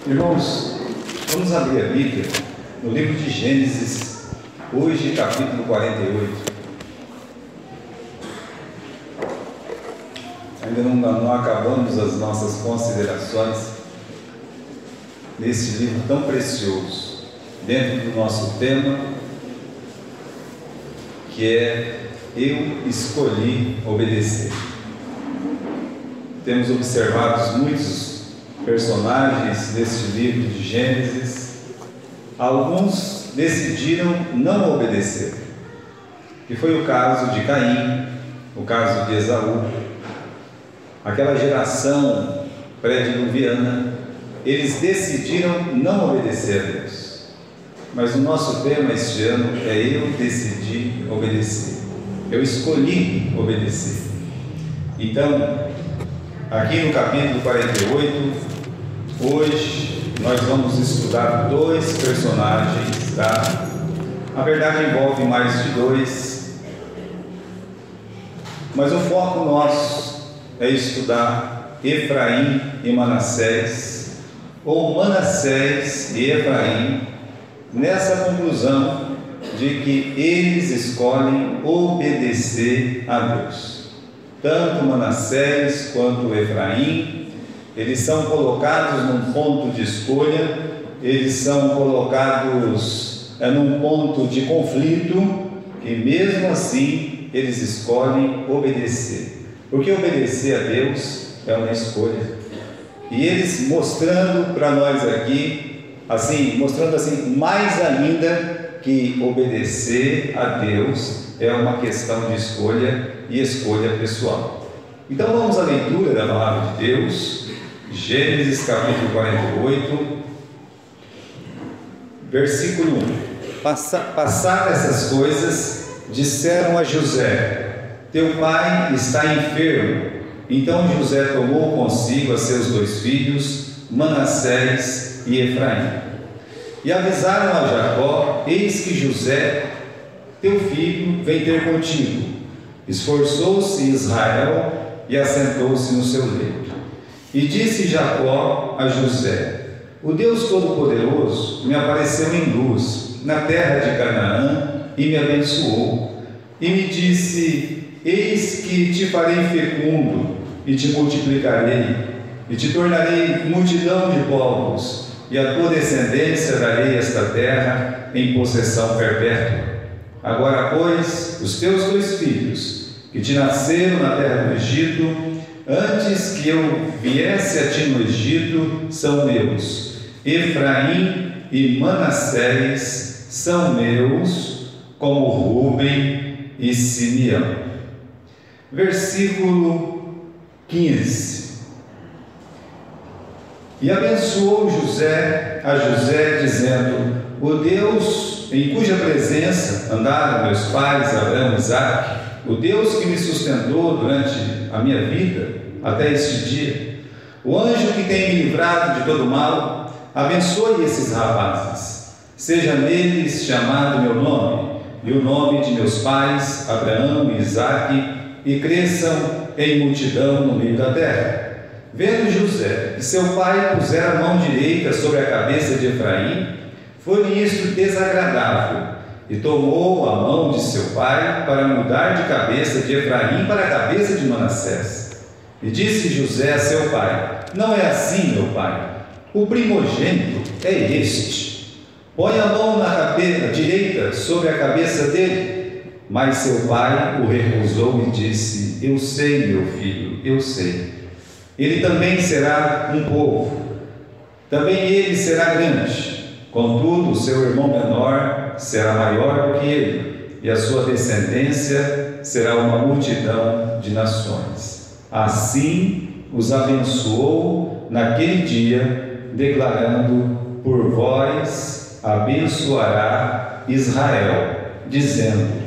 Irmãos, vamos abrir a Bíblia no livro de Gênesis, hoje capítulo 48. Ainda não acabamos as nossas considerações nesse livro tão precioso, dentro do nosso tema, que é Eu Escolhi Obedecer. Temos observado muitos personagens deste livro de Gênesis. Alguns decidiram não obedecer, que foi o caso de Caim, o caso de Esaú, aquela geração pré-diluviana. Eles decidiram não obedecer a Deus. Mas o nosso tema este ano é Eu Decidi Obedecer. Eu escolhi obedecer. Então, aqui no capítulo 48, hoje nós vamos estudar dois personagens, tá? Na verdade envolve mais de dois, mas o foco nosso é estudar Efraim e Manassés, ou Manassés e Efraim, nessa conclusão de que eles escolhem obedecer a Deus. Tanto Manassés quanto Efraim, eles são colocados num ponto de escolha, eles são colocados num ponto de conflito, e mesmo assim eles escolhem obedecer, porque obedecer a Deus é uma escolha. E eles mostrando para nós aqui, mostrando mais ainda que obedecer a Deus é uma questão de escolha e escolha pessoal. Então vamos à leitura da palavra de Deus. Gênesis capítulo 48, versículo 1. Passadas essas coisas, disseram a José: teu pai está enfermo. Então José tomou consigo a seus dois filhos, Manassés e Efraim, e avisaram a Jacó: eis que José, teu filho, vem ter contigo. Esforçou-se Israel e assentou-se no seu leito. E disse Jacó a José: o Deus Todo-Poderoso me apareceu em luz na terra de Canaã e me abençoou, e me disse: eis que te farei fecundo, e te multiplicarei, e te tornarei multidão de povos, e a tua descendência darei esta terra em possessão perpétua. Agora, pois, os teus dois filhos, que te nasceram na terra do Egito, antes que eu viesse a ti no Egito, são meus. Efraim e Manassés são meus, como Rúben e Simeão. Versículo 15. E abençoou a José, dizendo: o Deus em cuja presença andaram meus pais Abraão e Isaque, o Deus que me sustentou durante a minha vida até este dia, o anjo que tem me livrado de todo mal, abençoe esses rapazes, seja neles chamado meu nome e o nome de meus pais Abraão e Isaque, e cresçam em multidão no meio da terra. Vendo José que seu pai pusera a mão direita sobre a cabeça de Efraim, foi-lhe isto desagradável, e tomou a mão de seu pai para mudar de cabeça de Efraim para a cabeça de Manassés. E disse José a seu pai: não é assim, meu pai, o primogênito é este. Põe a mão na cabeça direita sobre a cabeça dele. Mas seu pai o recusou e disse: eu sei, meu filho, eu sei. Ele também será um povo, também ele será grande. Contudo, o seu irmão menor será maior do que ele, e a sua descendência será uma multidão de nações. Assim os abençoou naquele dia, declarando: por vós abençoará Israel, dizendo: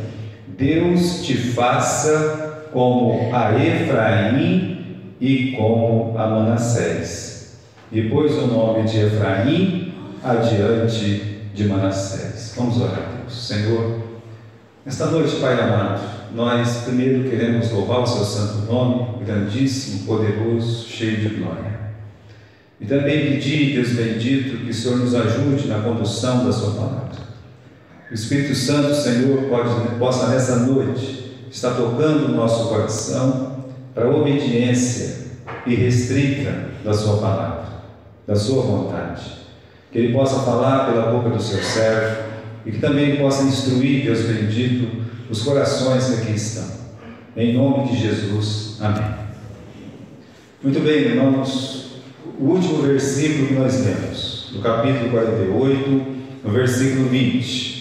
Deus te faça como a Efraim e como a Manassés. E pôs o nome de Efraim adiante de Manassés. Vamos orar a Deus. Senhor, nesta noite, Pai amado, nós primeiro queremos louvar o seu santo nome, grandíssimo, poderoso, cheio de glória. E também pedir, Deus bendito, que o Senhor nos ajude na condução da sua palavra. O Espírito Santo, Senhor, possa nessa noite estar tocando o nosso coração para a obediência irrestrita da sua palavra, da sua vontade. Que Ele possa falar pela boca do seu servo e que também possa instruir, Deus bendito, os corações que aqui estão. Em nome de Jesus. Amém. Muito bem, irmãos. O último versículo que nós lemos, do capítulo 48, no versículo 20.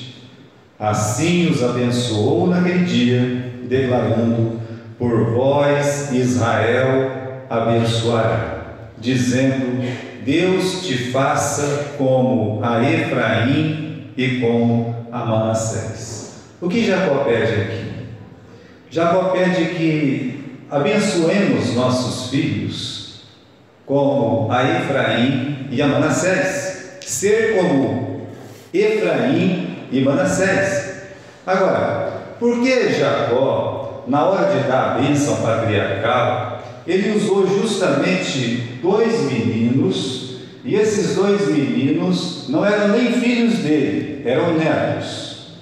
Assim os abençoou naquele dia, declarando: por vós Israel abençoará, dizendo: Deus te faça como a Efraim e como a Manassés. O que Jacó pede aqui? Jacó pede que abençoemos nossos filhos como a Efraim e a Manassés, ser como Efraim e Manassés. Agora, por que Jacó, na hora de dar a bênção patriarcal, ele usou justamente dois meninos, e esses dois meninos não eram nem filhos dele, eram netos?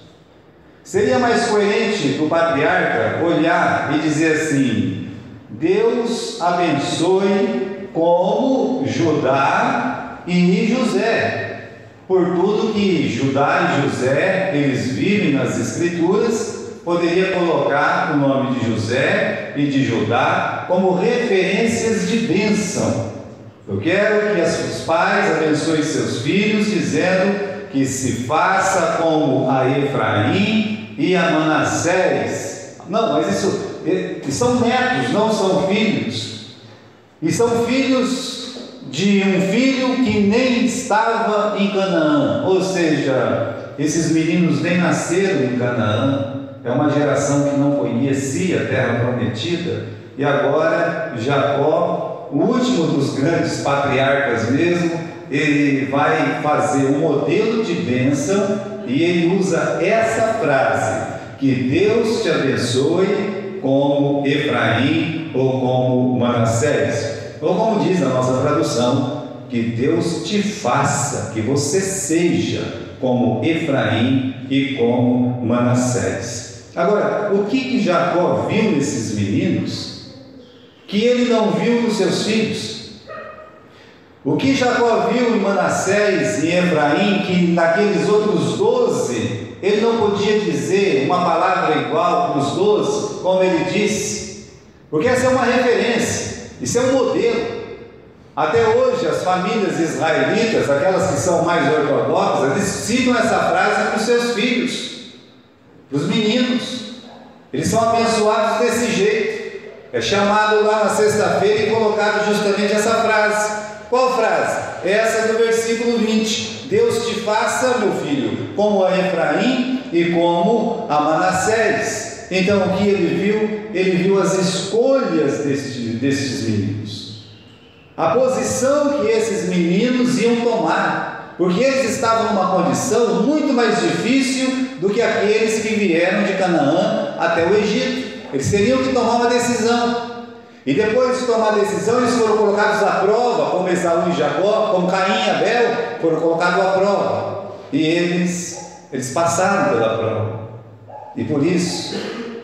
Seria mais coerente o patriarca olhar e dizer assim: Deus abençoe como Judá e José, por tudo que Judá e José eles vivem nas Escrituras. Poderia colocar o nome de José e de Judá como referências de bênção. Eu quero que os pais abençoem seus filhos, dizendo que se faça como a Efraim e a Manassés. Não, mas isso são netos, não são filhos. E são filhos de um filho que nem estava em Canaã, ou seja, esses meninos nem nasceram em Canaã. É uma geração que não conhecia a terra prometida. E agora Jacó, o último dos grandes patriarcas mesmo, ele vai fazer um modelo de bênção e ele usa essa frase: que Deus te abençoe como Efraim ou como Manassés, ou como diz a nossa tradução, que Deus te faça, que você seja como Efraim e como Manassés. Agora, o que Jacó viu nesses meninos que ele não viu nos seus filhos? O que Jacó viu em Manassés e Efraim, que naqueles outros 12, ele não podia dizer uma palavra igual para os 12, como ele disse? Porque essa é uma referência, isso é um modelo. Até hoje, as famílias israelitas, aquelas que são mais ortodoxas, eles citam essa frase para os seus filhos, para os meninos. Eles são abençoados desse jeito. É chamado lá na sexta-feira e colocado justamente essa frase. Qual frase? Essa do versículo 20. Deus te faça, meu filho, como a Efraim e como a Manassés. Então, o que ele viu? Ele viu as escolhas desses meninos. A posição que esses meninos iam tomar, porque eles estavam numa condição muito mais difícil do que aqueles que vieram de Canaã até o Egito. Eles teriam que tomar uma decisão, e depois de tomar a decisão, eles foram colocados à prova, como Esaú e Jacó, como Caim e Abel, foram colocados à prova, e eles passaram pela prova. E por isso,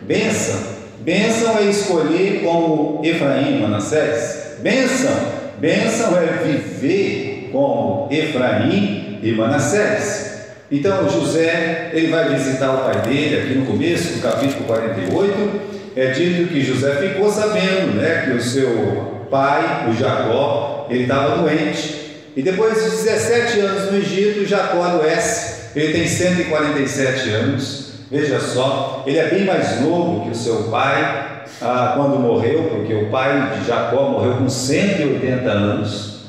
bênção é escolher como Efraim e Manassés. Bênção é viver como Efraim e Manassés. Então José, ele vai visitar o pai dele, aqui no começo do capítulo 48, é dito que José ficou sabendo, que o seu pai, o Jacó, ele estava doente. E depois de 17 anos no Egito, Jacó adoece. Ele tem 147 anos, veja só, ele é bem mais novo que o seu pai, quando morreu, porque o pai de Jacó morreu com 180 anos.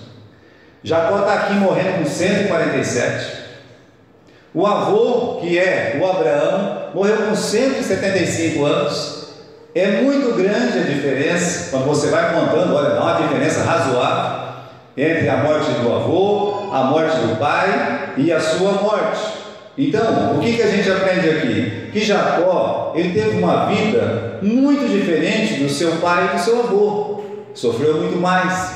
Jacó está aqui morrendo com 147. O avô, que é o Abraão, morreu com 175 anos. É muito grande a diferença, quando você vai contando, olha, dá uma diferença razoável entre a morte do avô, a morte do pai e a sua morte. Então, o que a gente aprende aqui? Que Jacó, ele teve uma vida muito diferente do seu pai e do seu avô. Sofreu muito mais,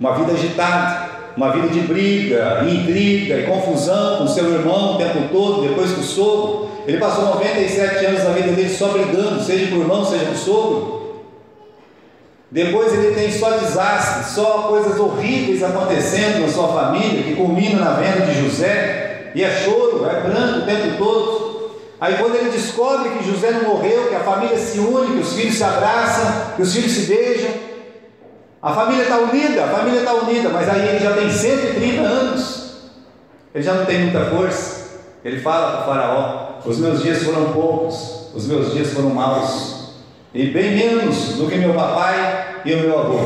uma vida agitada. uma vida de briga, intriga e confusão com seu irmão o tempo todo, depois com o sogro. Ele passou 97 anos da vida dele só brigando, seja com o irmão, seja com o sogro. Depois ele tem só desastres, só coisas horríveis acontecendo na sua família, que culmina na venda de José, e é choro, é pranto o tempo todo. Aí quando ele descobre que José não morreu, que a família se une, que os filhos se abraçam, que os filhos se beijam, a família está unida, mas aí ele já tem 130 anos, ele já não tem muita força. Ele fala para o faraó: os meus dias foram poucos, os meus dias foram maus, e bem menos do que meu papai e o meu avô.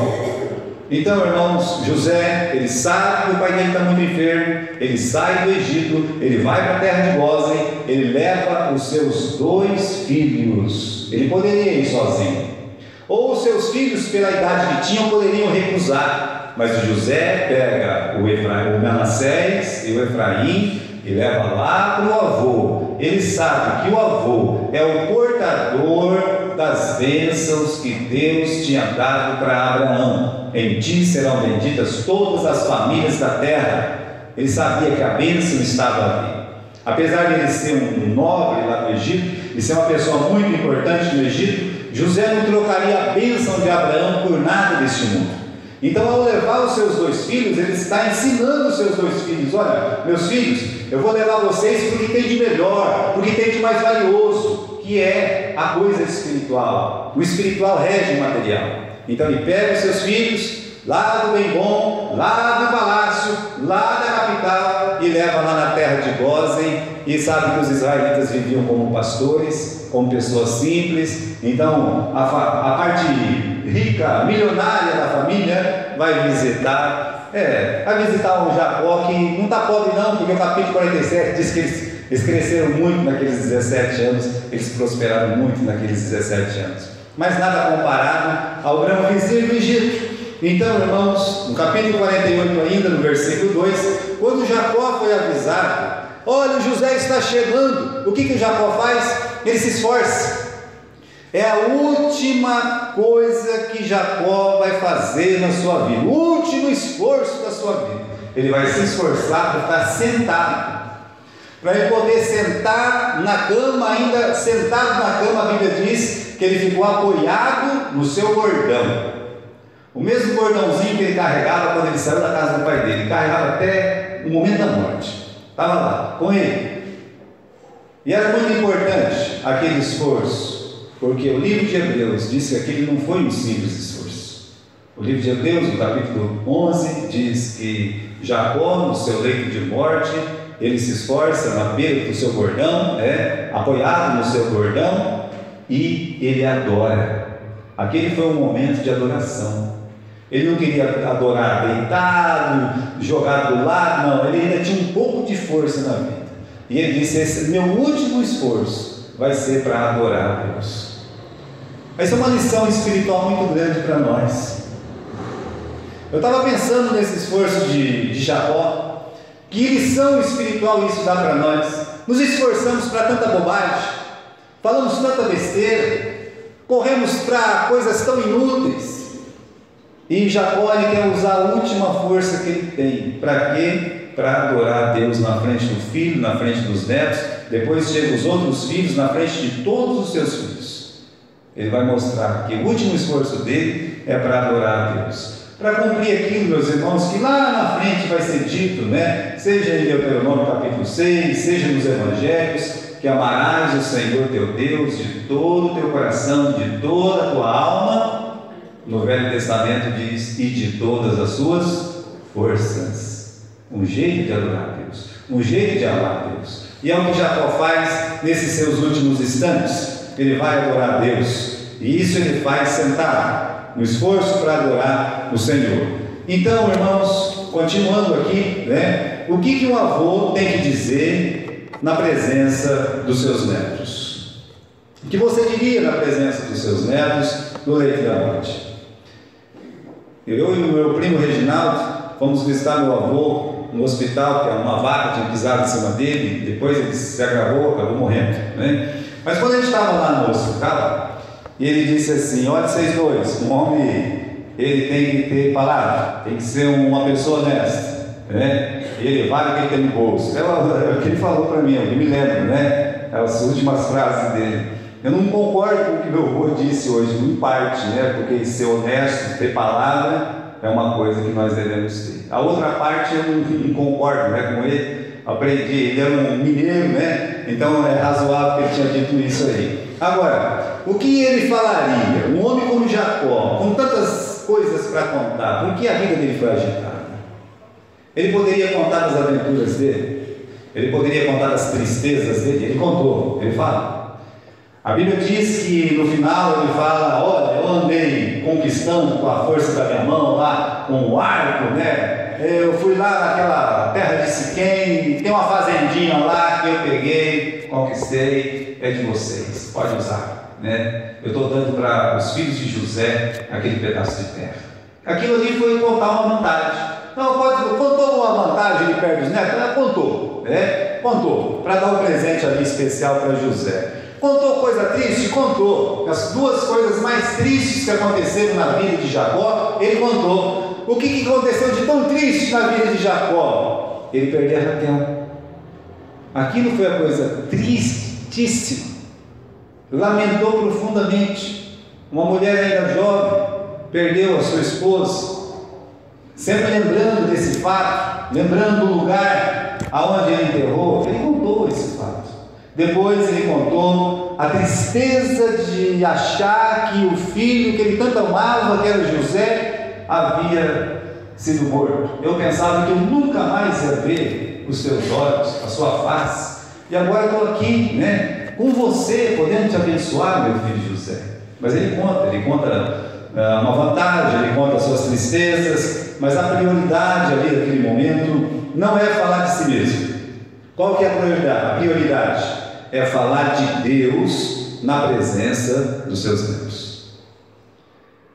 Então, irmãos, José, ele sabe que o pai dele está muito enfermo, ele sai do Egito, ele vai para a terra de Gósen, ele leva os seus 2 filhos. Ele poderia ir sozinho, ou os seus filhos, pela idade que tinham, poderiam recusar, mas o José pega o Manassés e o Efraim e leva lá para o avô. Ele sabe que o avô é o portador das bênçãos que Deus tinha dado para Abraão. Em ti serão benditas todas as famílias da terra. Ele sabia que a bênção estava ali. Apesar de ele ser um nobre lá do Egito e ser uma pessoa muito importante no Egito, José não trocaria a bênção de Abraão por nada deste mundo. Então, ao levar os seus 2 filhos, ele está ensinando os seus 2 filhos: olha, meus filhos, eu vou levar vocês porque tem de melhor, porque tem de mais valioso, que é a coisa espiritual. O espiritual rege o material. Então ele pega os seus filhos lá do bem bom, lá do palácio, lá da capital, e leva lá na terra de Gósen. E sabe que os israelitas viviam como pastores, como pessoas simples. Então a parte rica, milionária da família vai visitar um Jacó que não está pobre não, porque o capítulo 47 diz que eles cresceram muito naqueles 17 anos, eles prosperaram muito naqueles 17 anos, mas nada comparado ao grande vizinho do Egito. Então, irmãos, no capítulo 48 ainda, no versículo 2, quando Jacó foi avisado: olha, José está chegando, o que Jacó faz? Ele se esforça. É a última coisa que Jacó vai fazer na sua vida, o último esforço da sua vida. Ele vai se esforçar para estar sentado, para ele poder sentar na cama. Ainda sentado na cama, a Bíblia diz que ele ficou apoiado no seu bordão, o mesmo bordãozinho que ele carregava quando ele saiu da casa do pai dele. Ele carregava até o momento da morte, estava lá com ele. E era muito importante aquele esforço, porque o livro de Hebreus diz que aquele não foi um simples esforço. O livro de Hebreus, no capítulo 11, diz que Jacó, no seu leito de morte, ele se esforça na beira do seu bordão, apoiado no seu bordão, e ele adora. Aquele foi um momento de adoração. Ele não queria adorar deitado, jogado do lado, não. Ele ainda tinha um pouco de força na vida. E ele disse: esse meu último esforço vai ser para adorar a Deus. Essa é uma lição espiritual muito grande para nós. Eu estava pensando nesse esforço de Jacó. Que lição espiritual isso dá para nós? Nos esforçamos para tanta bobagem, falamos tanta besteira, corremos para coisas tão inúteis. E Jacó, ele quer usar a última força que ele tem. Para quê? Para adorar a Deus na frente do filho, na frente dos netos. Depois chegam os outros filhos, na frente de todos os seus filhos. Ele vai mostrar que o último esforço dele é para adorar a Deus. Para cumprir aquilo, meus irmãos, que lá na frente vai ser dito, seja em Deuteronômio capítulo 6, seja nos Evangelhos, que amarás o Senhor teu Deus de todo o teu coração, de toda a tua alma. No Velho Testamento diz: e de todas as suas forças. Um jeito de adorar a Deus, um jeito de amar a Deus. E é o que Jacó faz nesses seus últimos instantes. Ele vai adorar a Deus, e isso ele faz sentado, no esforço para adorar o Senhor. Então, irmãos, continuando aqui, o que um avô tem que dizer na presença dos seus netos? O que você diria na presença dos seus netos no leito da morte? Eu e o meu primo Reginaldo fomos visitar meu avô no hospital, que uma vaca tinha pisado em cima dele. Depois ele se agravou, acabou morrendo, Mas quando a gente estava lá no hospital, ele disse assim: olha, vocês dois, um homem, ele tem que ter palavra, tem que ser uma pessoa honesta. né? Ele vale o que ele tem no bolso. É o que ele falou para mim, eu me lembro, né? As últimas frases dele. Eu não concordo com o que meu avô disse hoje, em parte, né? Porque ser honesto, ter palavra, é uma coisa que nós devemos ter. A outra parte eu não concordo, né, com ele. Aprendi, ele era um mineiro, né? Então é razoável que ele tinha dito isso aí. Agora, o que ele falaria? Um homem como Jacó, com tantas coisas para contar, por que a vida dele foi agitada? Ele poderia contar das aventuras dele? Ele poderia contar das tristezas dele? Ele contou, ele fala. A Bíblia diz que no final ele fala: olha, eu andei conquistando com a força da minha mão lá, com o arco, né? Eu fui lá naquela terra de Siquém, tem uma fazendinha lá que eu peguei, conquistei, é de vocês, pode usar, né? Eu estou dando para os filhos de José aquele pedaço de terra. Aquilo ali foi contar uma vantagem. Não, contou uma vantagem de perto dos netos? Contou, né? Contou, para dar um presente ali especial para José. Contou coisa triste? Contou. As duas coisas mais tristes que aconteceram na vida de Jacó, ele contou. O que aconteceu de tão triste na vida de Jacó? Ele perdeu a Raquel. Aquilo foi a coisa tristíssima. Lamentou profundamente. Uma mulher ainda jovem perdeu a sua esposa. Sempre lembrando desse fato, lembrando do lugar aonde ele enterrou, ele contou esse fato. Depois ele contou a tristeza de achar que o filho que ele tanto amava, que era José, havia sido morto. Eu pensava que eu nunca mais ia ver os teus olhos, a sua face, e agora estou aqui, né, com você, podendo te abençoar, meu filho José. Mas ele conta uma vantagem, ele conta as suas tristezas, mas a prioridade ali naquele momento não é falar de si mesmo. Qual que é a prioridade? A prioridade é falar de Deus na presença dos seus netos.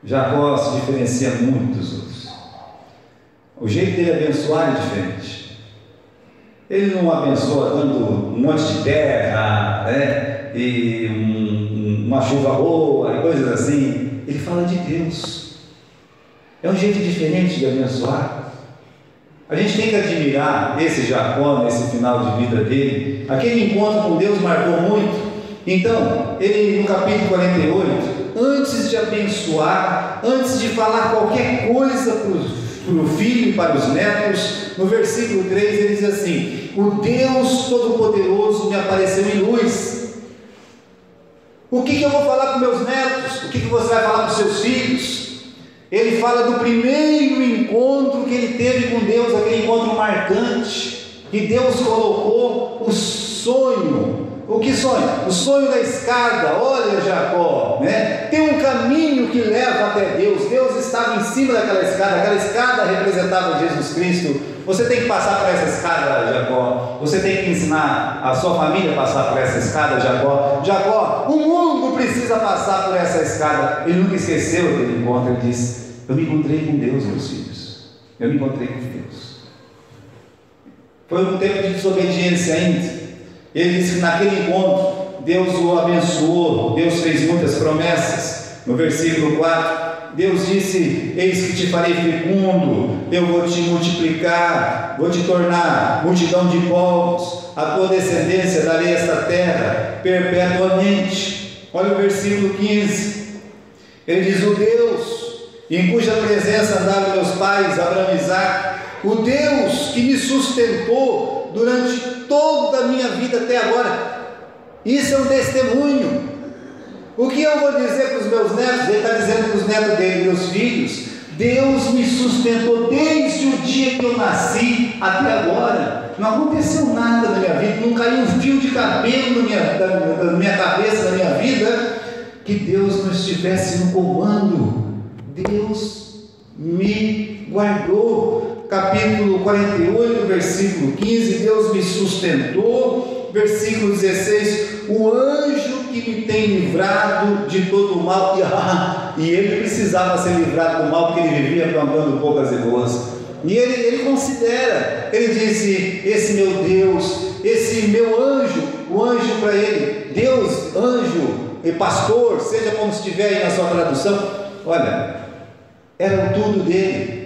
Jacó se diferencia muito dos outros. O jeito dele abençoar é diferente. Ele não abençoa dando um monte de terra, né? E uma chuva boa e coisas assim. Ele fala de Deus. É um jeito diferente de abençoar. A gente tem que admirar esse Jacó nesse final de vida dele. Aquele encontro com Deus marcou muito. Então, ele no capítulo 48, antes de abençoar, antes de falar qualquer coisa para o filho e para os netos, no versículo 3 ele diz assim: o Deus Todo-Poderoso me apareceu em luz. O que eu vou falar para os meus netos? O que você vai falar para os seus filhos? Ele fala do primeiro encontro que ele teve com Deus, aquele encontro marcante, que Deus colocou o sonho. O que sonho? O sonho da escada. Olha, Jacó, né? Tem um caminho que leva até Deus. Deus estava em cima daquela escada. Aquela escada representava Jesus Cristo. Você tem que passar por essa escada, Jacó. Você tem que ensinar a sua família a passar por essa escada, Jacó. Jacó, o mundo precisa passar por essa escada. Ele nunca esqueceu aquele encontro. Ele disse: eu me encontrei com Deus, meus filhos. Eu me encontrei com Deus. Foi um tempo de desobediência ainda. Ele disse que naquele encontro Deus o abençoou, Deus fez muitas promessas. No versículo 4, Deus disse: eis que te farei fecundo, eu vou te multiplicar, vou te tornar multidão de povos, a tua descendência darei esta terra perpetuamente. Olha o versículo 15, ele diz: o Deus em cuja presença andaram meus pais, Abraão e Isaque, o Deus que me sustentou durante toda a minha vida até agora. Isso é um testemunho. O que eu vou dizer para os meus netos? Ele está dizendo para os netos dele, meus filhos: Deus me sustentou desde o dia que eu nasci até agora. Não aconteceu nada na minha vida, não caiu um fio de cabelo na minha cabeça, na minha vida, que Deus não estivesse no comando. Deus me guardou. Capítulo 48, versículo 15, Deus me sustentou. Versículo 16, o anjo que me tem livrado de todo o mal. E ele precisava ser livrado do mal, porque ele vivia plantando bocas e boas. E ele considera, ele disse: esse meu Deus, esse meu anjo, o anjo para ele, Deus, anjo e pastor, seja como estiver aí na sua tradução, olha, era tudo dele.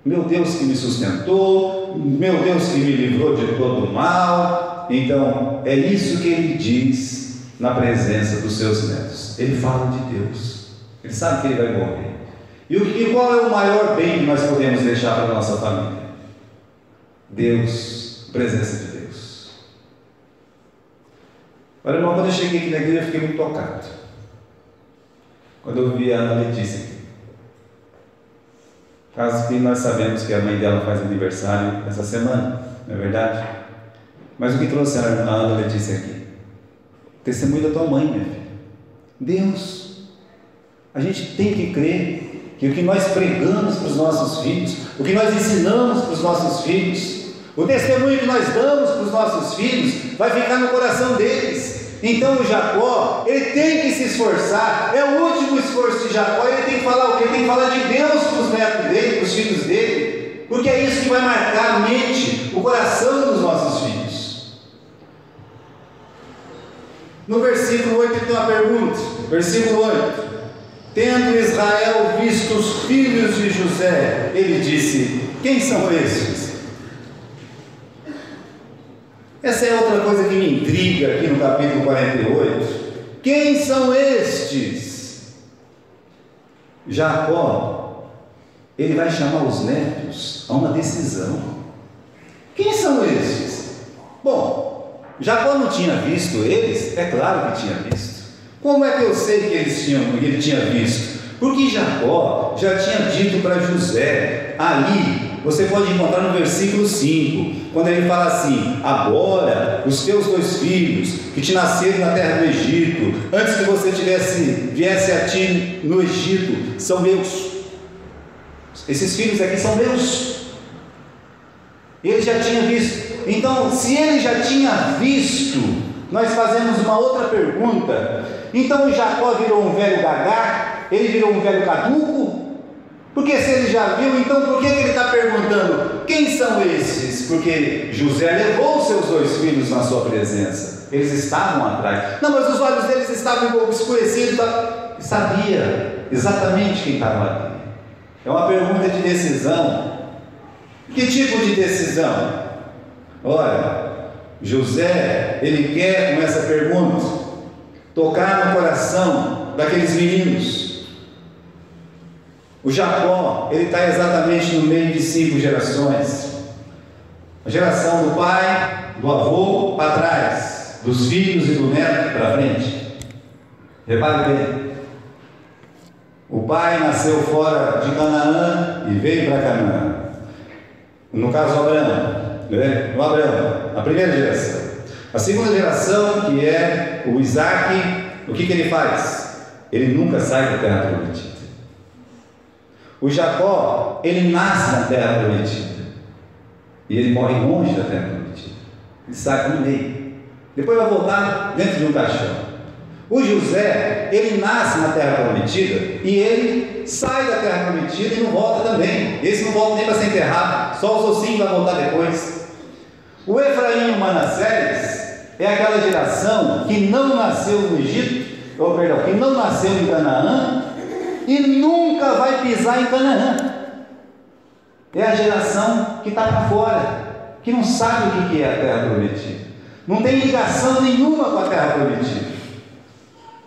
Meu Deus que me sustentou, meu Deus que me livrou de todo o mal. Então, é isso que ele diz na presença dos seus netos. Ele fala de Deus, ele sabe que ele vai morrer. E qual é o maior bem que nós podemos deixar para a nossa família? Deus, a presença de Deus. Olha, irmão, quando eu cheguei aqui na igreja, eu fiquei muito tocado. Quando eu vi a Ana Letícia aqui. Caso que nós sabemos que a mãe dela faz aniversário essa semana, não é verdade? Mas o que trouxe a Ana Letícia aqui? Testemunho da tua mãe, minha filha. Deus. A gente tem que crer que o que nós pregamos para os nossos filhos, o que nós ensinamos para os nossos filhos, o testemunho que nós damos para os nossos filhos, vai ficar no coração deles. Então o Jacó, ele tem que se esforçar, é o último esforço de Jacó, ele tem que falar o quê? Ele tem que falar de Deus para os netos dele, para os filhos dele, porque é isso que vai marcar a mente, o coração dos nossos filhos. No versículo 8 ele tem uma pergunta, versículo 8: tendo Israel visto os filhos de José, ele disse: quem são estes? Essa é outra coisa que me intriga aqui no capítulo 48. Quem são estes? Jacó, ele vai chamar os netos a uma decisão. Quem são estes? Bom, Jacó não tinha visto eles? É claro que tinha visto. Como é que eu sei que ele tinha visto? Porque Jacó já tinha dito para José, ali, você pode encontrar no versículo 5, quando ele fala assim: agora os teus 2 filhos que te nasceram na terra do Egito, antes que você viesse a ti no Egito, são meus. Esses filhos aqui são meus. Ele já tinha visto. Então, se ele já tinha visto, nós fazemos uma outra pergunta. Então Jacó virou um velho gagá? Ele virou um velho caduco? Porque se ele já viu, então por que ele está perguntando quem são esses? Porque José levou os seus 2 filhos na sua presença, eles estavam atrás. Não, mas os olhos deles estavam um pouco escurecidos. Sabia exatamente quem estava ali. É uma pergunta de decisão. Que tipo de decisão? Olha, José, ele quer, com essa pergunta, tocar no coração daqueles meninos. O Jacó, ele está exatamente no meio de 5 gerações. A geração do pai, do avô para trás, dos filhos e do neto para frente. Repare bem, o pai nasceu fora de Canaã e veio para Canaã. No caso Abraão, né? No Abraão, a primeira geração. A segunda geração, que é o Isaac, o que ele faz? Ele nunca sai da terra prometida. O Jacó, ele nasce na terra prometida e ele morre longe da terra prometida. Ele sai no meio, depois vai voltar dentro de um caixão. O José, ele nasce na terra prometida e ele sai da terra prometida e não volta também. Esse não volta nem para ser enterrado, só os ossinhos vai voltar depois. O Efraim e o Manassés é aquela geração que não nasceu no Egito, que não nasceu em Canaã e nunca vai pisar em Canaã. É a geração que está para fora, que não sabe o que é a terra prometida, não tem ligação nenhuma com a terra prometida.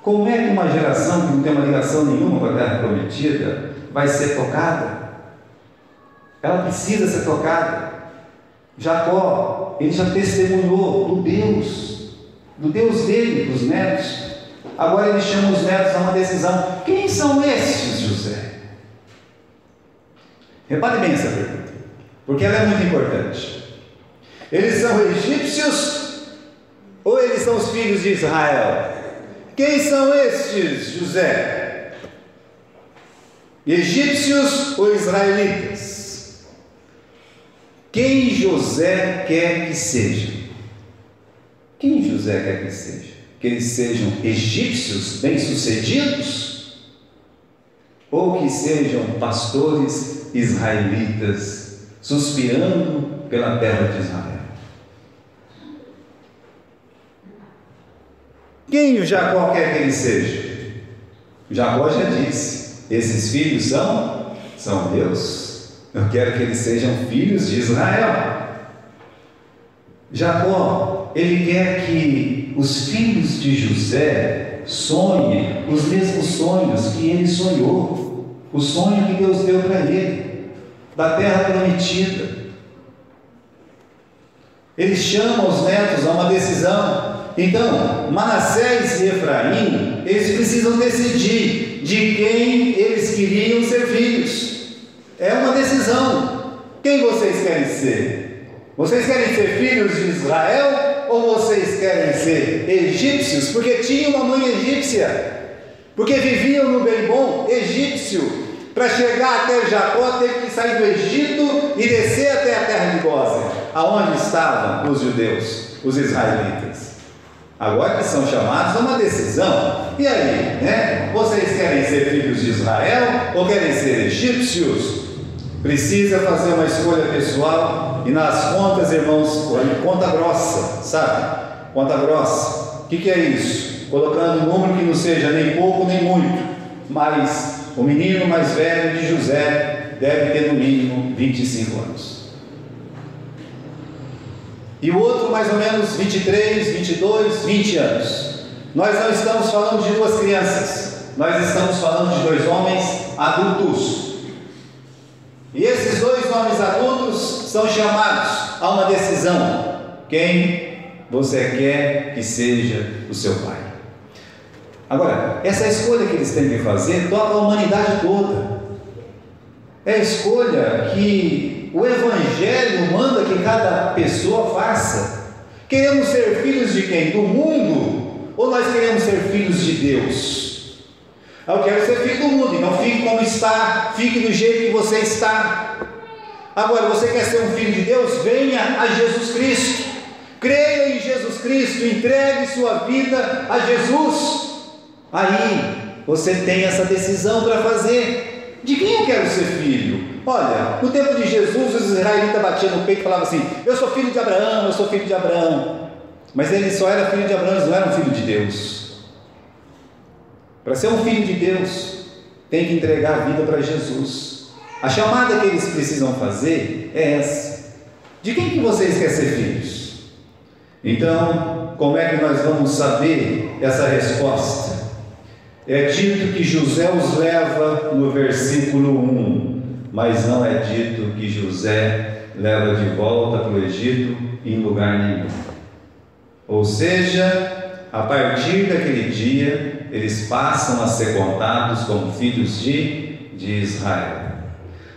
Como é que uma geração que não tem uma ligação nenhuma com a terra prometida vai ser tocada? Ela precisa ser tocada. Jacó, ele já testemunhou do Deus dele, dos netos. Agora ele chama os netos a uma decisão. Quem são estes, José? Repare bem essa pergunta, porque ela é muito importante. Eles são egípcios ou eles são os filhos de Israel? Quem são estes, José? Egípcios ou israelitas? Quem José quer que seja? Quem José quer que seja? Que eles sejam egípcios bem-sucedidos? Ou que sejam pastores israelitas suspirando pela terra de Israel? Quem o Jacó quer que ele seja? Jacó já disse: esses filhos são meus. Eu quero que eles sejam filhos de Israel. Jacó, ele quer que os filhos de José sonhem os mesmos sonhos que ele sonhou, o sonho que Deus deu para ele, da terra prometida. Ele chama os netos a uma decisão. Então, Manassés e Efraim, eles precisam decidir de quem eles queriam ser filhos. É uma decisão. Quem vocês querem ser? Vocês querem ser filhos de Israel ou vocês querem ser egípcios? Porque tinha uma mãe egípcia, porque viviam no bem bom egípcio. Para chegar até Jacó, teve que sair do Egito e descer até a terra de Gósen, aonde estavam os judeus, os israelitas. Agora que são chamados a uma decisão. E aí, né? Vocês querem ser filhos de Israel ou querem ser egípcios? Precisa fazer uma escolha pessoal. E nas contas, irmãos, conta grossa, sabe? Conta grossa. O que é isso? Colocando um número que não seja nem pouco nem muito, mas o menino mais velho de José deve ter no mínimo 25 anos. E o outro mais ou menos 23, 22, 20 anos. Nós não estamos falando de duas crianças, nós estamos falando de dois homens adultos. E esses dois homens adultos são chamados a uma decisão: quem você quer que seja o seu pai? Agora, essa escolha que eles têm que fazer toca a humanidade toda. É a escolha que o Evangelho manda que cada pessoa faça. Queremos ser filhos de quem? Do mundo? Ou nós queremos ser filhos de Deus? Eu quero ser filho do mundo, então fique como está, fique do jeito que você está. Agora, você quer ser um filho de Deus? Venha a Jesus Cristo. Creia em Jesus Cristo, entregue sua vida a Jesus. Aí você tem essa decisão para fazer. De quem eu quero ser filho? Olha, no tempo de Jesus, os israelitas batiam no peito e falavam assim: eu sou filho de Abraão, eu sou filho de Abraão. Mas ele só era filho de Abraão, eles não eram filho de Deus. Para ser um filho de Deus, tem que entregar a vida para Jesus. A chamada que eles precisam fazer é essa: de quem que vocês querem ser filhos? Então, como é que nós vamos saber essa resposta? É dito que José os leva no versículo 1, mas não é dito que José leva de volta para o Egito em lugar nenhum. Ou seja, a partir daquele dia, eles passam a ser contados como filhos de Israel.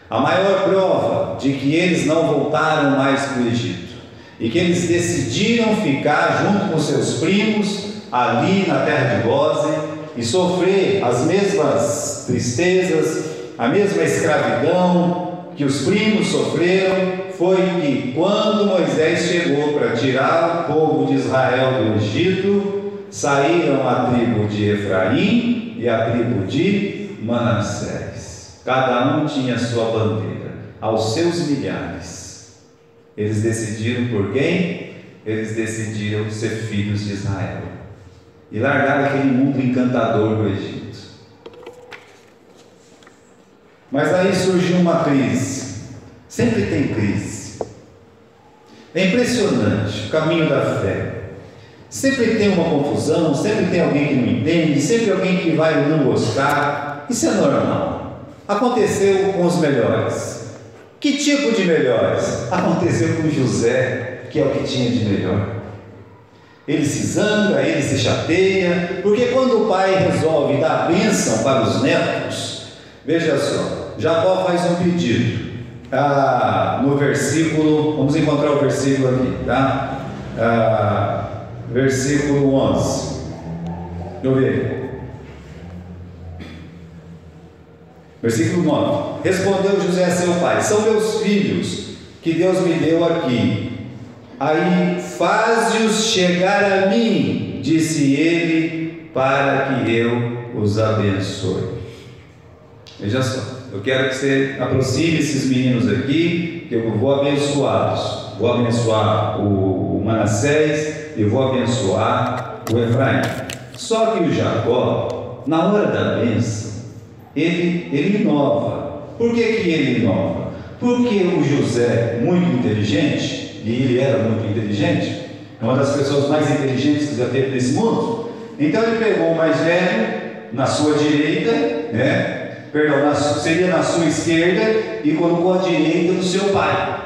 A maior prova de que eles não voltaram mais para o Egito e que eles decidiram ficar junto com seus primos ali na terra de Gósen e sofrer as mesmas tristezas, a mesma escravidão que os primos sofreram, foi que quando Moisés chegou para tirar o povo de Israel do Egito, saíram a tribo de Efraim e a tribo de Manassés. Cada um tinha sua bandeira, aos seus milhares. Eles decidiram por quem? Eles decidiram ser filhos de Israel e largar aquele mundo encantador do Egito. Mas aí surgiu uma crise. Sempre tem crise. É impressionante o caminho da fé. Sempre tem uma confusão, sempre tem alguém que não entende, sempre alguém que vai não gostar. Isso é normal. Aconteceu com os melhores. Que tipo de melhores? Aconteceu com José, que é o que tinha de melhor. Ele se zanga, ele se chateia, porque quando o pai resolve dar a bênção para os netos, veja só, Jacó faz um pedido. No versículo, vamos encontrar o versículo aqui, tá? Versículo 11. Deixa eu ver. Versículo 9. Respondeu José a seu pai: são meus filhos que Deus me deu aqui. Aí faze-os chegar a mim, disse ele, para que eu os abençoe. Veja só, eu quero que você aproxime esses meninos aqui, que eu vou abençoá-los. Vou abençoar o Manassés e vou abençoar o Efraim. Só que o Jacó, na hora da bênção, ele inova. Por que ele inova? Porque o José, muito inteligente, e ele era muito inteligente, é uma das pessoas mais inteligentes que já teve nesse mundo, então ele pegou o mais velho na sua direita, seria na sua esquerda, e colocou a direita do seu pai.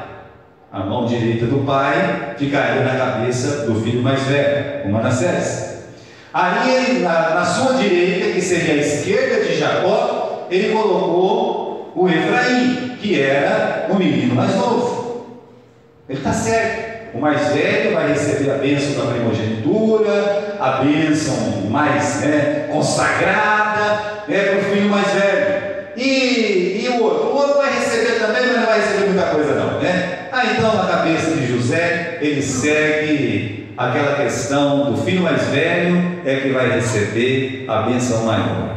A mão direita do pai ficaria na cabeça do filho mais velho, o Manassés. Aí, na sua direita, que seria a esquerda de Jacó, ele colocou o Efraim, que era o menino mais novo. Ele está certo. O mais velho vai receber a bênção da primogenitura, a bênção mais consagrada, para o filho mais velho. E o outro? O outro vai receber também, mas não vai receber muita coisa não, então na cabeça de José, ele segue aquela questão do filho mais velho que vai receber a bênção maior.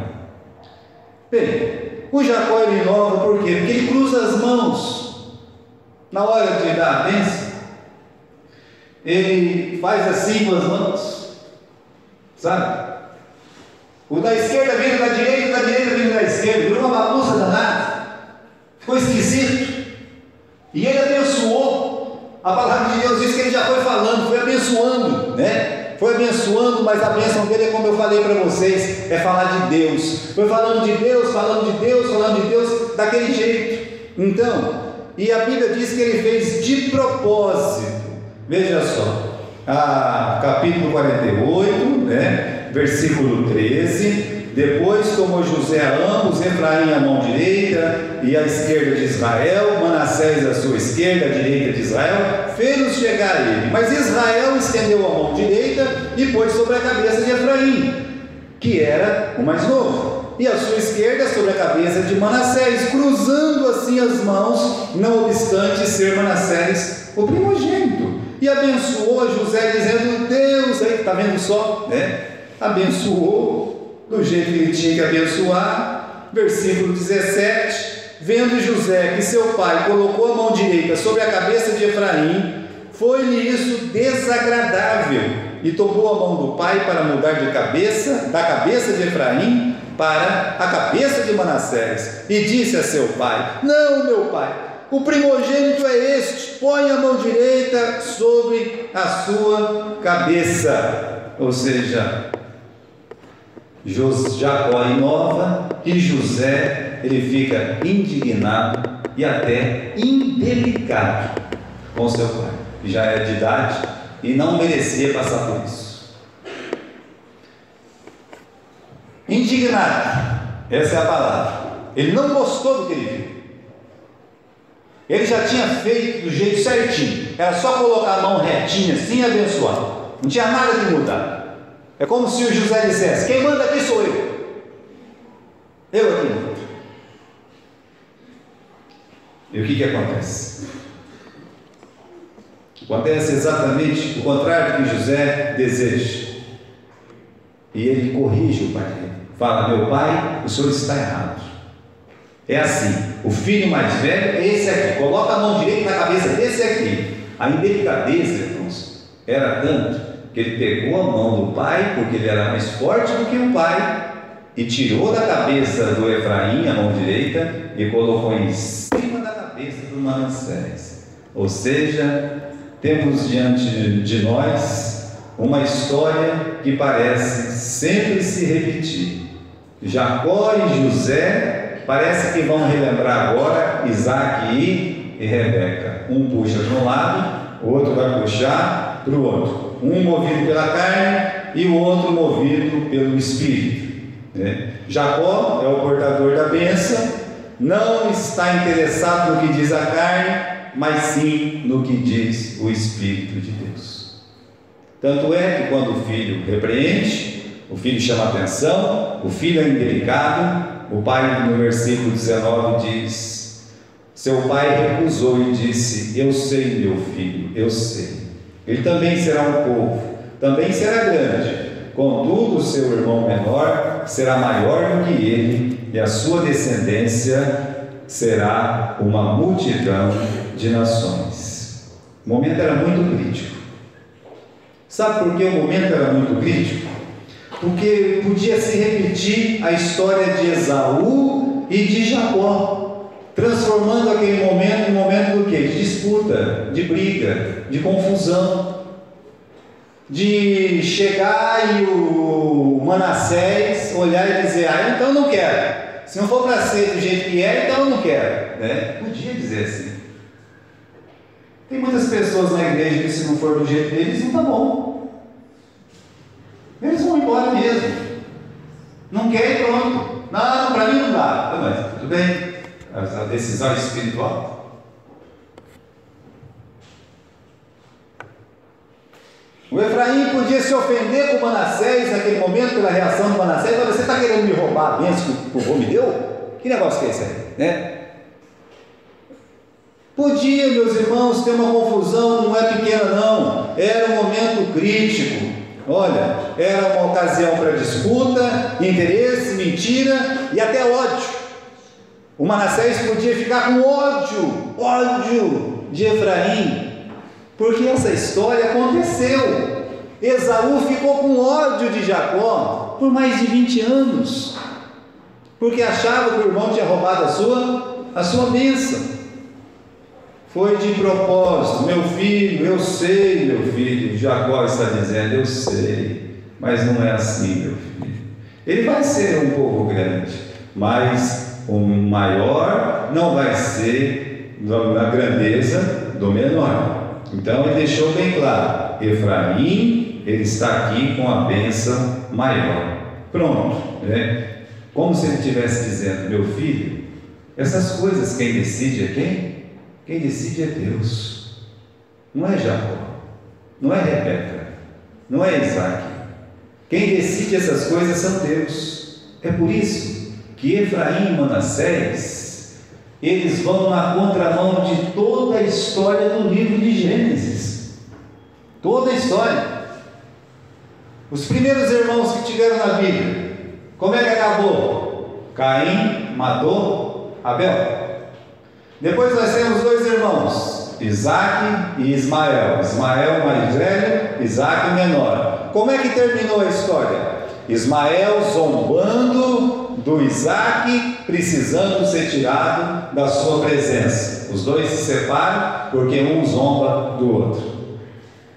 Bem, o Jacó ele inova por quê? Porque ele cruza as mãos na hora de dar a bênção. Ele faz assim com as mãos, sabe? O da esquerda vindo da direita vindo da esquerda, virou uma bagunça danada, ficou esquisito. E ele abençoou. A palavra de Deus diz que ele já foi falando, foi abençoando, Foi abençoando, mas a bênção dele é como eu falei para vocês, é falar de Deus. Foi falando de Deus, daquele jeito. Então, e a Bíblia diz que ele fez de propósito. Veja só, capítulo 48, versículo 13. Depois tomou José a ambos, Efraim a mão direita e a esquerda de Israel, Manassés a sua esquerda, a direita de Israel, fez-os chegar a ele. Mas Israel estendeu a mão direita e pôs sobre a cabeça de Efraim, que era o mais novo, e a sua esquerda sobre a cabeça de Manassés, cruzando assim as mãos, não obstante ser Manassés o primogênito. E abençoou a José, dizendo: Deus, aí está vendo só, abençoou do jeito que ele tinha que abençoar. Versículo 17: vendo José que seu pai colocou a mão direita sobre a cabeça de Efraim, foi-lhe isso desagradável, e tomou a mão do pai para mudar de cabeça, da cabeça de Efraim para a cabeça de Manassés, e disse a seu pai: não, meu pai, o primogênito é este, põe a mão direita sobre a sua cabeça. Ou seja, Jacó inova e José ele fica indignado e até indelicado com seu pai, que já é de idade e não merecia passar por isso. Indignado, essa é a palavra. Ele não gostou do que ele viu. Ele já tinha feito do jeito certinho, era só colocar a mão retinha assim e abençoar, não tinha nada de mudar. É como se o José dissesse: quem manda aqui sou eu aqui mando. E o que acontece? Acontece exatamente o contrário do que José deseja, e ele corrige o pai dele, fala: meu pai, o senhor está errado. É assim, o filho mais velho é esse aqui, coloca a mão direita na cabeça desse aqui. A indelicadeza, irmãos, era tanto que ele pegou a mão do pai, porque ele era mais forte do que o pai, e tirou da cabeça do Efraim a mão direita e colocou em cima da cabeça do Manassés. Ou seja, temos diante de nós uma história que parece sempre se repetir. Jacó e José parece que vão relembrar agora Isaac e Rebeca. Um puxa para um lado, o outro vai puxar para o outro. Um movido pela carne e o outro movido pelo Espírito. Jacó é o portador da bênção, não está interessado no que diz a carne, mas sim no que diz o Espírito de Deus. Tanto é que quando o filho repreende, o filho chama atenção, o filho é indelicado. O pai, no versículo 19, diz: seu pai recusou e disse: eu sei, meu filho, eu sei. Ele também será um povo, também será grande, contudo o seu irmão menor será maior do que ele, e a sua descendência será uma multidão de nações. O momento era muito crítico. Sabe por que o momento era muito crítico? Porque podia se repetir a história de Esaú e de Jacó. transformando aquele momento em momento do quê? De disputa, de briga, de confusão, de chegar e o Manassés olhar e dizer: ah, então eu não quero, se não for para ser do jeito que é, então eu não quero, né? Podia dizer assim. Tem muitas pessoas na igreja que, se não for do jeito deles, não está bom, eles vão embora mesmo, não quer e pronto. Não, para mim não dá. Mas tudo bem, a decisão espiritual. O Efraim podia se ofender com o Manassés naquele momento, pela reação do Manassés. Olha, você está querendo me roubar a bênção que o vô me deu? Que negócio que é esse aí, né? Podia, meus irmãos, ter uma confusão, não é pequena não, era um momento crítico. Olha, era uma ocasião para disputa, interesse, mentira e até ódio. O Manassés podia ficar com ódio de Efraim, porque essa história aconteceu. Esaú ficou com ódio de Jacó por mais de 20 anos, porque achava que o irmão tinha roubado a sua bênção. Foi de propósito. Meu filho, eu sei, meu filho. Jacó está dizendo: eu sei, mas não é assim, meu filho. Ele vai ser um povo grande, mas o maior não vai ser na grandeza do menor. Então ele deixou bem claro: Efraim, ele está aqui com a bênção maior. Pronto, né? Como se ele estivesse dizendo: meu filho, essas coisas quem decide é quem? Quem decide é Deus, não é Jacó, não é Rebeca, não é Isaac. Quem decide essas coisas são Deus. É por isso que Efraim e Manassés, eles vão na contramão de toda a história do livro de Gênesis. Toda a história. Os primeiros irmãos que tiveram na Bíblia, como é que acabou? Caim matou Abel. Depois nós temos dois irmãos, Isaac e Ismael. Ismael mais velho, Isaac menor. Como é que terminou a história? Ismael zombando do Isaac, precisando ser tirado da sua presença. Os dois se separam porque um zomba do outro.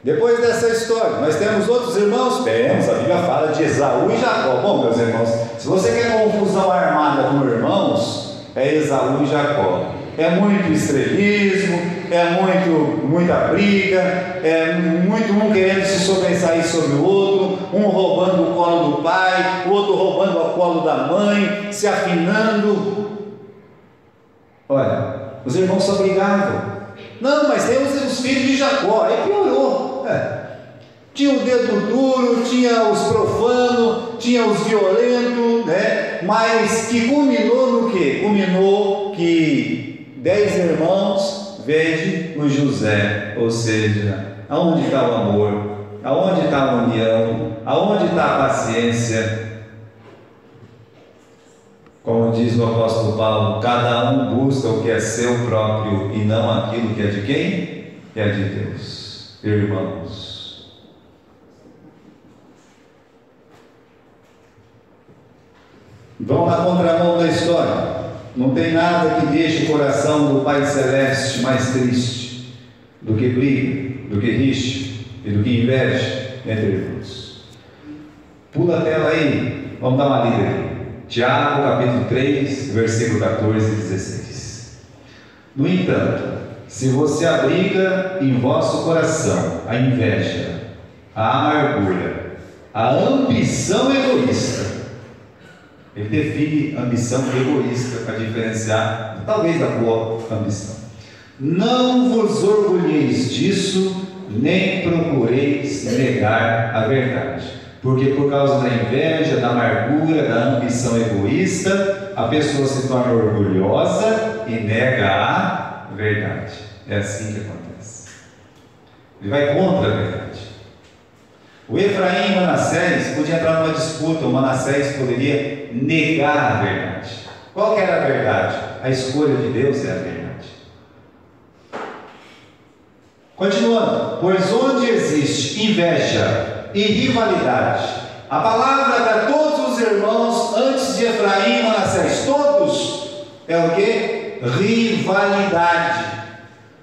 Depois dessa história, nós temos outros irmãos? Temos, a Bíblia fala de Esaú e Jacó. Bom, meus irmãos, se você quer confusão armada com irmãos, é Esaú e Jacó. É muito estrelismo, é muita briga, é muito um querendo se sobressair sobre o outro, um roubando o colo do pai, o outro roubando o colo da mãe, se afinando. Olha, os irmãos só brigavam. Não, mas temos os filhos de Jacó, aí piorou. Tinha o dedo duro, tinha os profanos, tinha os violentos, né? Mas que culminou no quê? Culminou que 10 irmãos veem o José, ou seja, aonde está o amor, aonde está a união, aonde está a paciência. Como diz o apóstolo Paulo, cada um busca o que é seu próprio e não aquilo que é de quem? Que é de Deus. Irmãos, vão na contramão da história. Não tem nada que deixe o coração do Pai Celeste mais triste do que briga, do que rixa e do que inveja entre irmãos. Pula a tela aí, vamos dar uma lida aqui. Tiago, capítulo 3, versículo 14 e 16. No entanto, se você abriga em vosso coração a inveja, a amargura, a ambição egoísta. Ele define ambição egoísta para diferenciar, talvez, da boa ambição. Não vos orgulheis disso, nem procureis negar a verdade. Porque por causa da inveja, da amargura, da ambição egoísta, a pessoa se torna orgulhosa e nega a verdade. É assim que acontece. Ele vai contra a verdade. O Efraim e Manassés podiam entrar numa disputa. O Manassés poderia negar a verdade. Qual que era a verdade? A escolha de Deus é a verdade. Continuando. Pois onde existe inveja e rivalidade, a palavra para todos os irmãos antes de Efraim e Manassés, todos, é o que? Rivalidade.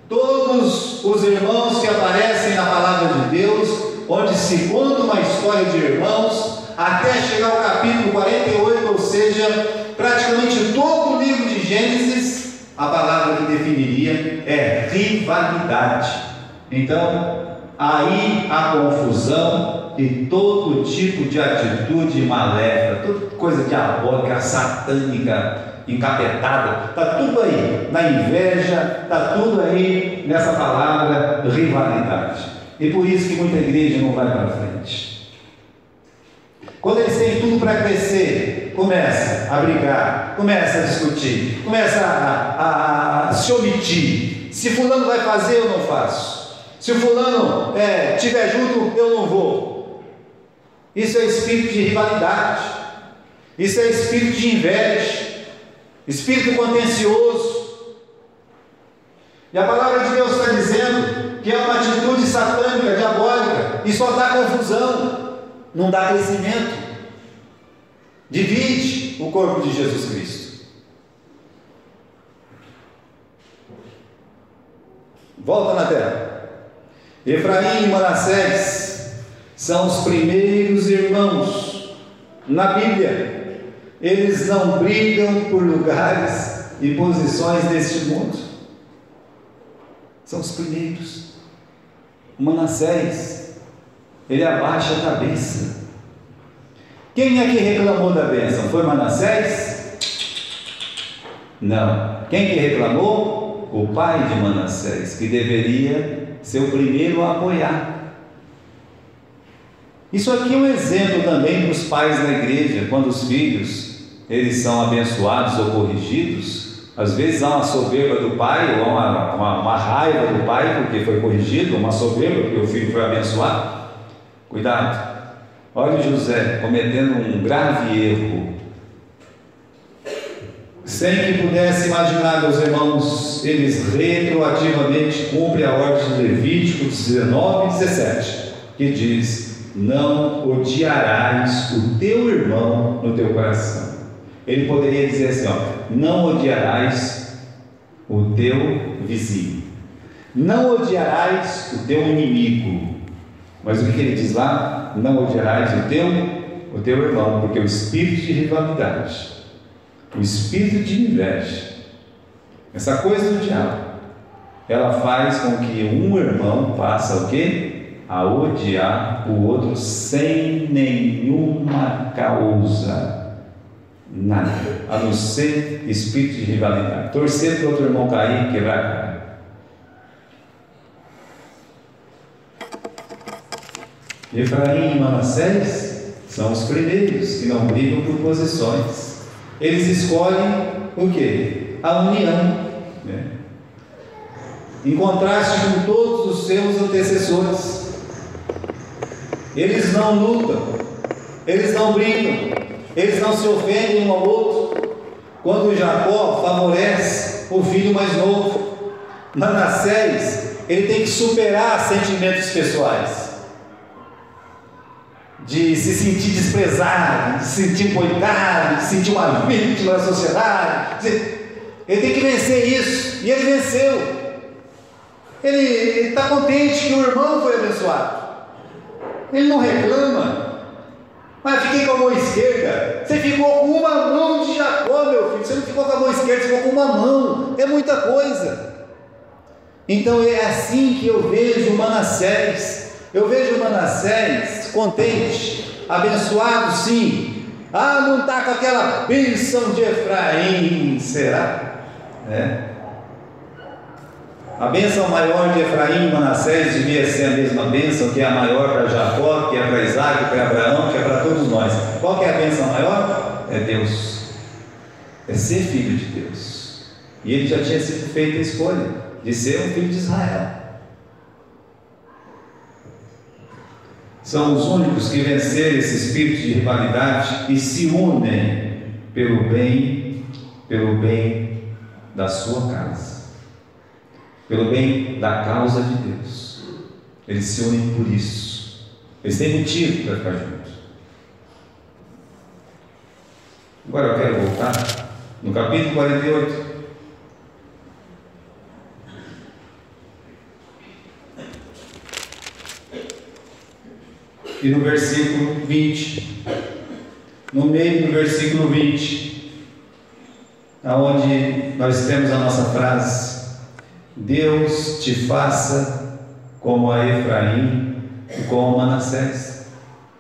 Todos os irmãos que aparecem na palavra de Deus, onde se conta uma história de irmãos, até chegar ao capítulo 48, ou seja, praticamente todo o livro de Gênesis, a palavra que definiria é rivalidade. Então, aí a confusão e todo tipo de atitude maléfica, toda coisa diabólica, satânica, encapetada, está tudo aí, na inveja, está tudo aí nessa palavra rivalidade. E por isso que muita igreja não vai para frente. Quando eles têm tudo para crescer, começa a brigar, começa a discutir, começa a se omitir. Se fulano vai fazer, eu não faço. Se o fulano estiver junto, eu não vou. Isso é espírito de rivalidade. Isso é espírito de inveja. Espírito contencioso. E a palavra de Deus está dizendo que é uma atitude satânica, diabólica, e só dá confusão, não dá crescimento, divide o corpo de Jesus Cristo. Volta na tela. Efraim e Manassés são os primeiros irmãos na Bíblia. Eles não brigam por lugares e posições deste mundo. São os primeiros. Manassés, ele abaixa a cabeça. Quem é que reclamou da bênção? Foi Manassés? Não. Quem que reclamou? O pai de Manassés, que deveria ser o primeiro a apoiar. Isso aqui é um exemplo também para os pais da igreja, quando os filhos eles são abençoados ou corrigidos. Às vezes há uma soberba do pai, ou uma raiva do pai porque foi corrigido, uma soberba porque o filho foi abençoado. Cuidado. Olha José cometendo um grave erro, sem que pudesse imaginar, meus irmãos. Eles retroativamente cumprem a ordem de Levítico 19 e 17, que diz: não odiarás o teu irmão no teu coração. Ele poderia dizer assim, não odiarás o teu vizinho, não odiarás o teu inimigo. Mas o que ele diz lá? Não odiarás o teu irmão, porque o espírito de rivalidade, o espírito de inveja, essa coisa do diabo, ela faz com que um irmão passe o quê? A odiar o outro sem nenhuma causa. Nada, a não ser espírito de rivalidade, torcer para o outro irmão cair e quebrar a cara. Efraim e Manassés são os primeiros que não brigam por posições. Eles escolhem o quê? A união, né? Em contraste com todos os seus antecessores. Eles não lutam, eles não brigam, eles não se ofendem um ao outro. Quando Jacó favorece o filho mais novo, Manassés, ele tem que superar sentimentos pessoais, de se sentir desprezado, de se sentir coitado, de se sentir uma vítima da sociedade. Ele tem que vencer isso, e ele venceu. Ele está contente que o irmão foi abençoado. Ele não reclama. Mas fiquei com a mão esquerda. Você ficou com uma mão de Jacó, meu filho. Você não ficou com a mão esquerda, você ficou com uma mão. É muita coisa. Então é assim que eu vejo Manassés. Eu vejo Manassés contente, abençoado, sim. Não está com aquela bênção de Efraim, será? A bênção maior de Efraim e Manassés devia ser a mesma bênção que é a maior para Jacó, que é para Isaac, que é para Abraão, que é para todos nós. Qual que é a bênção maior? É Deus, é ser filho de Deus. E ele já tinha sido feita a escolha de ser um filho de Israel. São os únicos que venceram esse espírito de rivalidade e se unem pelo bem da sua casa, pelo bem da causa de Deus. Eles se unem por isso. Eles têm motivo para ficar juntos. Agora eu quero voltar no capítulo 48. E no versículo 20, no meio do versículo 20, aonde nós temos a nossa frase: Deus te faça como a Efraim e como a Manassés.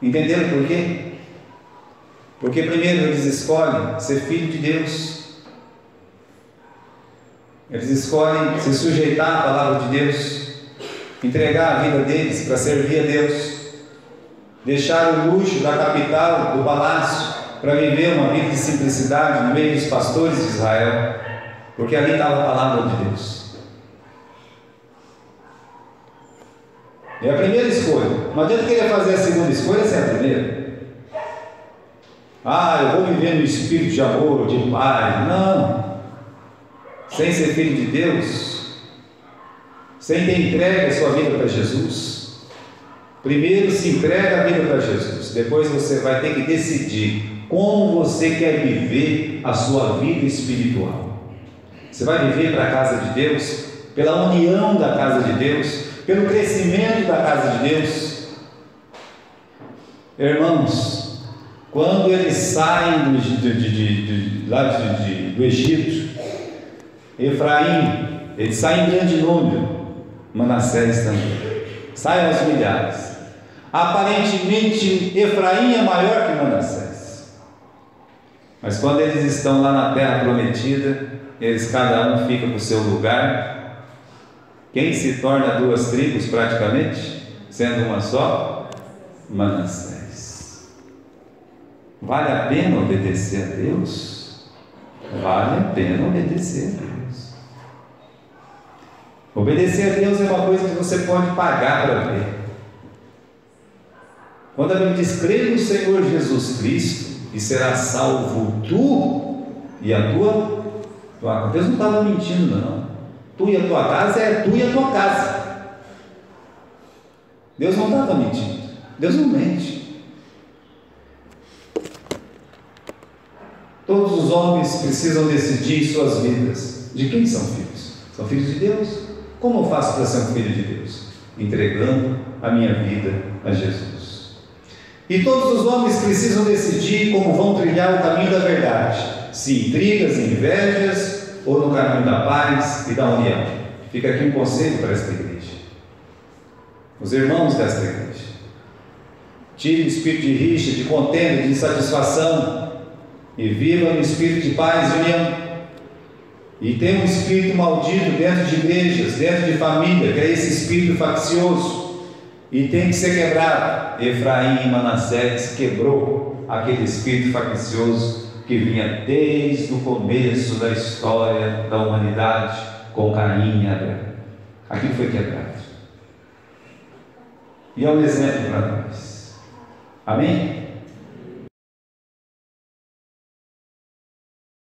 Entenderam por quê? Porque primeiro eles escolhem ser filho de Deus. Eles escolhem se sujeitar à palavra de Deus, entregar a vida deles para servir a Deus, deixar o luxo da capital, do palácio, para viver uma vida de simplicidade no meio dos pastores de Israel, porque ali estava a palavra de Deus. É a primeira escolha. Não adianta querer fazer a segunda escolha sem a primeira. Eu vou viver no espírito de amor, de paz. Não. Sem ser filho de Deus, sem ter entregue a sua vida para Jesus. Primeiro se entrega a vida para Jesus, depois você vai ter que decidir como você quer viver a sua vida espiritual. Você vai viver para a casa de Deus, pela união da casa de Deus, pelo crescimento da casa de Deus. Irmãos, quando eles saem do Egito, Efraim, eles saem em grande número, Manassés também, saem aos milhares. Aparentemente Efraim é maior que Manassés, mas quando eles estão lá na terra prometida, eles cada um fica para o seu lugar. Quem se torna duas tribos praticamente, sendo uma só? Manassés. Vale a pena obedecer a Deus? Vale a pena obedecer a Deus. Obedecer a Deus é uma coisa que você pode pagar para ver. Quando a Bíblia diz: crê no Senhor Jesus Cristo e será salvo tu e a tua casa. Deus não estava mentindo, não. Tu e a tua casa é tu e a tua casa. Deus não estava mentindo. Deus não mente. Todos os homens precisam decidir em suas vidas de quem são filhos. São filhos de Deus? Como eu faço para ser um filho de Deus? Entregando a minha vida a Jesus. E todos os homens precisam decidir como vão trilhar o caminho da verdade, se intrigas e invejas ou no caminho da paz e da união. Fica aqui um conselho para esta igreja, os irmãos desta igreja: tire o espírito de rixa, de contenda, de insatisfação e viva no espírito de paz e união. E tem um espírito maldito dentro de igrejas, dentro de família, que é esse espírito faccioso, e tem que ser quebrado. Efraim e Manassés quebrou aquele espírito faccioso que vinha desde o começo da história da humanidade com Caim e Abel. Aquilo foi quebrado, e é um exemplo para nós. Amém?